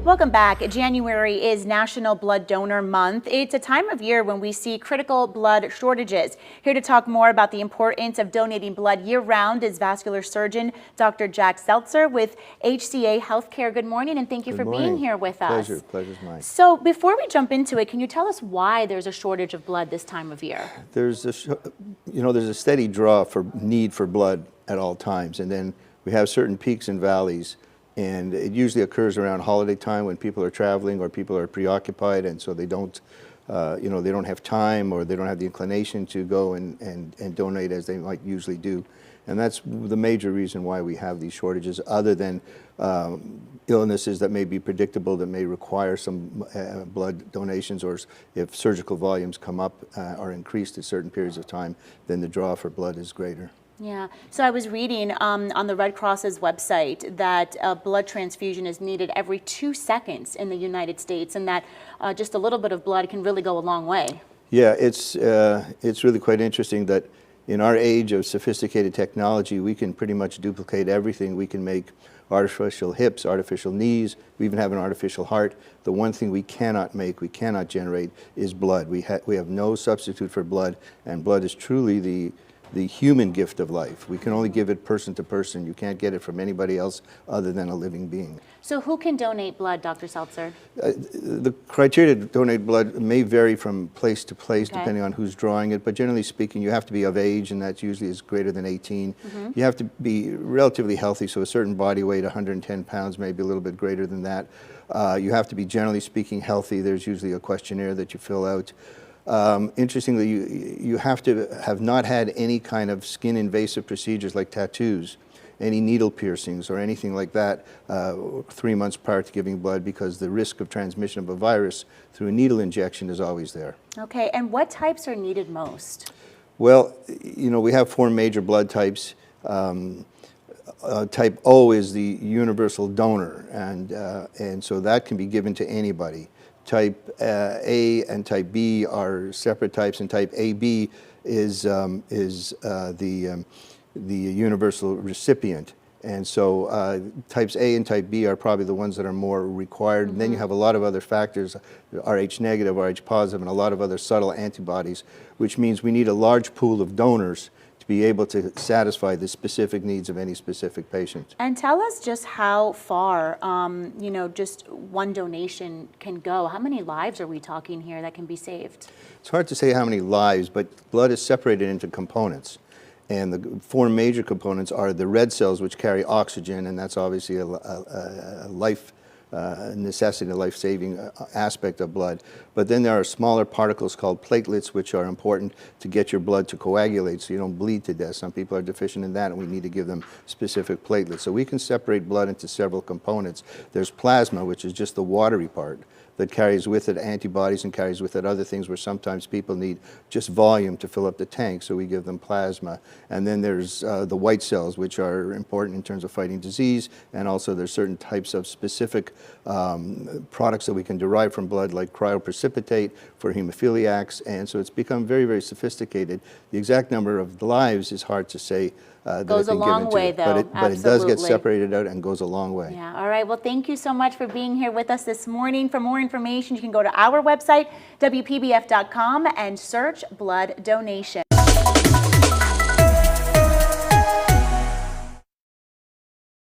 Welcome back. January is National Blood Donor Month. It's a time of year when we see critical blood shortages. Here to talk more about the importance of donating blood year-round is vascular surgeon Dr. Jack Seltzer with HCA Healthcare. Good morning, and thank you for being here with us. Pleasure's mine. So before we jump into it, can you tell us why there's a shortage of blood this time of year? There's a steady draw for need for blood at all times, and then we have certain peaks and valleys. And it usually occurs around holiday time when people are traveling or people are preoccupied, and so they don't, they don't have time or they don't have the inclination to go and donate as they might usually do. And that's the major reason why we have these shortages, other than illnesses that may be predictable, that may require some blood donations, or if surgical volumes come up or increased at certain periods of time, then the draw for blood is greater. Yeah, so I was reading on the Red Cross's website that blood transfusion is needed every 2 seconds in the United States, and that just a little bit of blood can really go a long way. Yeah, it's really quite interesting that in our age of sophisticated technology, we can pretty much duplicate everything. We can make artificial hips, artificial knees, we even have an artificial heart. The one thing we cannot make, we cannot generate, is blood. We have no substitute for blood, and blood is truly the human gift of life. We can only give it person to person. You can't get it from anybody else other than a living being. So who can donate blood, Dr. Seltzer? The criteria to donate blood may vary from place to place, depending on who's drawing it, but generally speaking, you have to be of age, and that usually is greater than 18. You have to be relatively healthy, so a certain body weight, 110 pounds, maybe a little bit greater than that. You have to be, generally speaking, healthy. There's usually a questionnaire that you fill out. Interestingly, you have to have not had any kind of skin invasive procedures like tattoos, any needle piercings or anything like that 3 months prior to giving blood, because the risk of transmission of a virus through a needle injection is always there. Okay, and what types are needed most? Well, we have 4 major blood types. Type O is the universal donor, and so that can be given to anybody. Type A and Type B are separate types, and Type AB is the universal recipient. And so types A and Type B are probably the ones that are more required. And then you have a lot of other factors, Rh negative, Rh positive, and a lot of other subtle antibodies, which means we need a large pool of donors to be able to satisfy the specific needs of any specific patient. And tell us just how far, just one donation can go. How many lives are we talking here that can be saved? It's hard to say how many lives, but blood is separated into components. And the 4 major components are the red cells, which carry oxygen, and that's obviously a life necessity, a life-saving aspect of blood. But then there are smaller particles called platelets, which are important to get your blood to coagulate so you don't bleed to death. Some people are deficient in that, and we need to give them specific platelets. So we can separate blood into several components. There's plasma, which is just the watery part that carries with it antibodies and carries with it other things where sometimes people need just volume to fill up the tank, so we give them plasma. And then there's the white cells, which are important in terms of fighting disease, and also there's certain types of specific products that we can derive from blood, like cryoprecipitate for hemophiliacs, and so it's become very, very sophisticated. The exact number of lives is hard to say. Goes a long way, though. But it does get separated out and goes a long way. Yeah. All right. Well, thank you so much for being here with us this morning. For more information, you can go to our website, WPBF.com, and search blood donation.